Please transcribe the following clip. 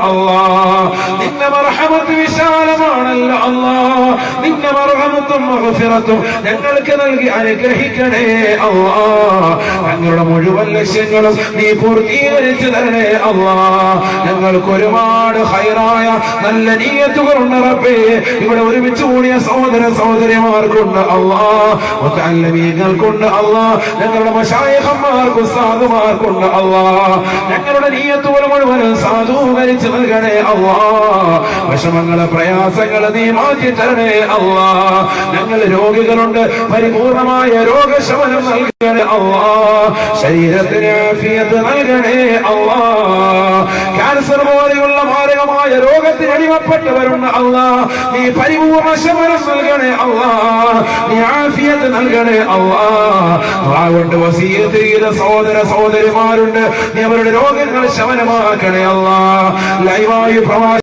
അല്ലാഹ്. നിന്റെ മർഹമത്ത് വിശാലമാണല്ലോ അല്ലാഹ്. നിന്റെ മർഹമത്തും മഗ്ഫിറത്തും ഞങ്ങൾക്ക് നൽകി അനുഗ്രഹിക്കണേ അല്ലാഹ്. ഞങ്ങളുടെ മുഴുവൻ ലക്ഷ്യങ്ങളും നീ പൂർത്തീകരിച്ചു തരണേ അല്ലാഹ്. ഞങ്ങൾക്ക് ഒരുപാട് ഖൈറായ നല്ല നിയ്യത്തുകളുണ്ട് റബ്ബേ. ഇവിടെ ഒരുമിച്ച് കൂടിയ സഹോദര സഹോദരിമാർക്കുണ്ട് അല്ലാഹ്, മുതഅല്ലിമീങ്ങൾക്കുണ്ട് അല്ലാഹ്, ഞങ്ങളുടെ മശായിഖന്മാർക്കും ഉസ്താദുമാർക്കുണ്ട് അല്ലാഹ്. ഞങ്ങളുടെ നിയ്യത്തുകൾ മുഴുവനും സാധൂകരിച്ച് നൽകണേ അല്ലാഹ്. വിഷമങ്ങളെ പ്രയാസങ്ങളെ നീ മാറ്റി തരണേ അല്ലാഹ്. ഞങ്ങൾ രോഗികളുണ്ട്, പരിപൂർണമായ രോഗശമനം നൽകണേ അല്ലാഹ്. ശരീരത്തിന് ആഫിയത്ത് നൽകണേ അല്ലാഹ്. ക്യാൻസർ പോലെയുള്ള മാരകമായ രോഗത്തിന് അടിമപ്പെട്ടവരുണ്ട് അല്ലാഹ്, നീ പരിപൂർണ ശമനം നൽകണേ അല്ലാഹ്. നീ ആഫിയത്ത് നൽകണേ അല്ലാഹ്. കൊണ്ട് വസിയത്ത് ചെയ്ത സഹോദര സഹോദരിമാരുണ്ട്, നീ അവരുടെ രോഗങ്ങൾ ശമനമാക്കണേ അല്ലാഹ്. ലൈവായി